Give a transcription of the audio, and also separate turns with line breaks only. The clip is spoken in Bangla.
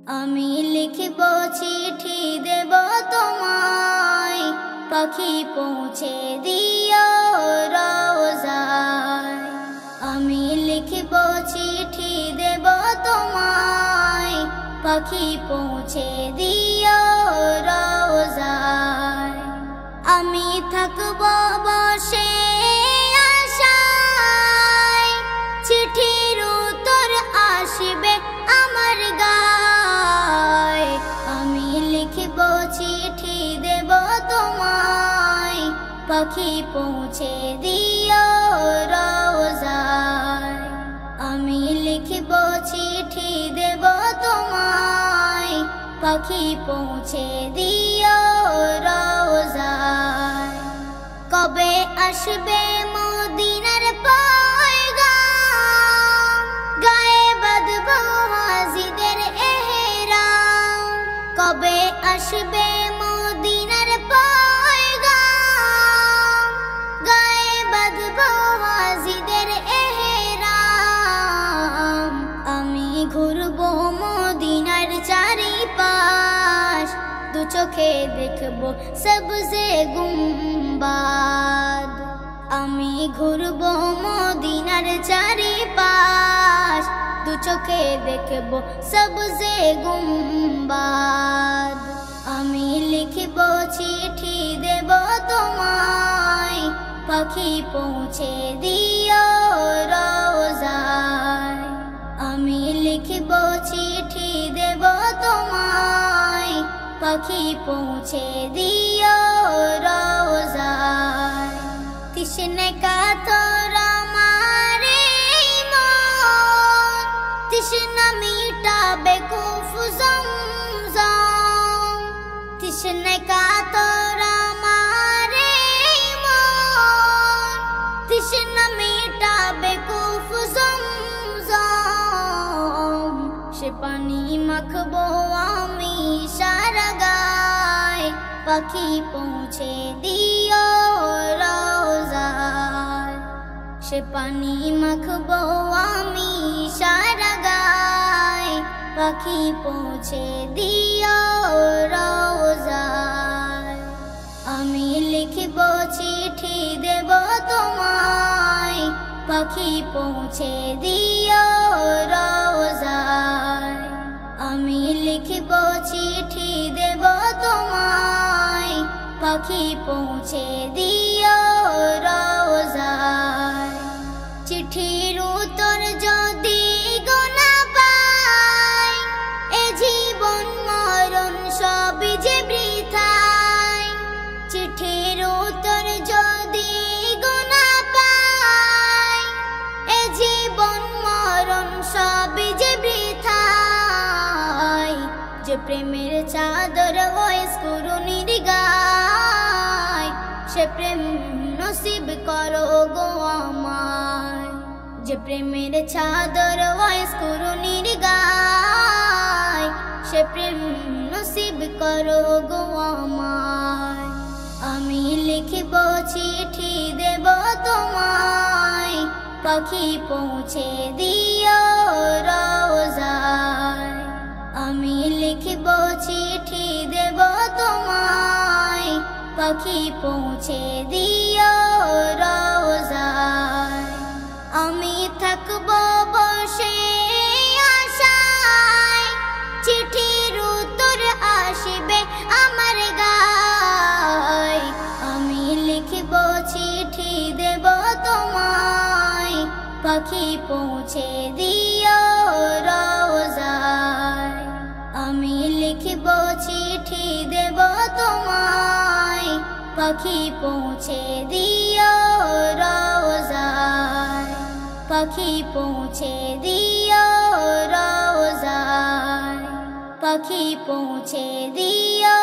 আমি লিখব চিঠি দেব তোমায়, পাখি পৌঁছে দিও রওজায়। আমি লিখব চিঠি দেব তোমায়, পাখি পৌঁছে দিও রওজায়। আমি থাকব বসে আশায়, চিঠির উত্তর আসবে আমার গায়। আমি লিখব চিঠি দেব তোমায়, পাখি পৌঁছে দিও রওজায়। আমি লিখব চিঠি দেব তোমায়, পাখি পৌঁছে দিও রওজায়। কবে আসবে মদিনার পয়গাম, গায়ে বাঁধব হাজিদের এহরাম। কবে আসবে মদিনার পয়গাম, গায়ে বাঁধব হাজিদের এহরাম। আমি ঘুরব মদিনার চারিপাশ, দু চোখে দেখব সবজে গুম্বাদ। আমি ঘুরব মদিনার চারিপাশ, দু চোখে দেখব সবজে গুম্বাদ। আমি লিখব চিঠি দেব তোমায়, পাখি পৌঁছে দিও রওজায়। আমি লিখব চিঠি দেব তোমায়, পাখি পৌঁছে দিও রওজায়। তৃষ্ণা কাতর আমার এই মন, তৃষ্ণা মিটাবে কুফ জমজম। তৃষ্ণা কাতর আমার এই মন, তৃষ্ণা মিটাবে কুফ জমজম। সে পানি মাখবো আমি সারা গায়, পাখি পৌঁছে দিও রওজায়। সে পানি মাখবো আমি সারা গায়, পাখি পৌঁছে দিও রওজায়। আমি লিখব চিঠি দেব তোমায়, পাখি পৌঁছে দিও রওজায়। আমি লিখব চিঠি দেব তোমায়, পাখি পৌঁছে দিও রওজায়। চিঠির উত্তর যদি গোনা পাই, এ জীবন মরণ সবই যে বৃথায়। চিঠির উত্তর যদি গোনা পাই, এ জীবন মরণ সবই যে বৃথায়। যে প্রেমের চাদর ওয়েস করুণীর গায়, সে প্রেম নসিব করো গো আমায়। যে প্রেমের চাদর ওয়েস করুণীর গায়, সে প্রেম নসিব করো গো আমায়। আমি লিখব চিঠি দেব তোমায়, পাখি পৌঁছে দিও রওজায়। আমি লিখব চিঠি দেব তোমায়, পাখি পৌঁছে দিও রওজায়। আমি থাকব বসে আশায়, চিঠির উত্তর আসবে আমার গায়। আমি লিখব চিঠি দেব তোমায়, পাখি পৌঁছে দিও রওজায়। আমি লিখব চিঠি দেব তোমায়, পাখি পৌঁছে দিও রওজায়। পাখি পৌঁছে দিও রওজায়, পাখি পৌঁছে দিও।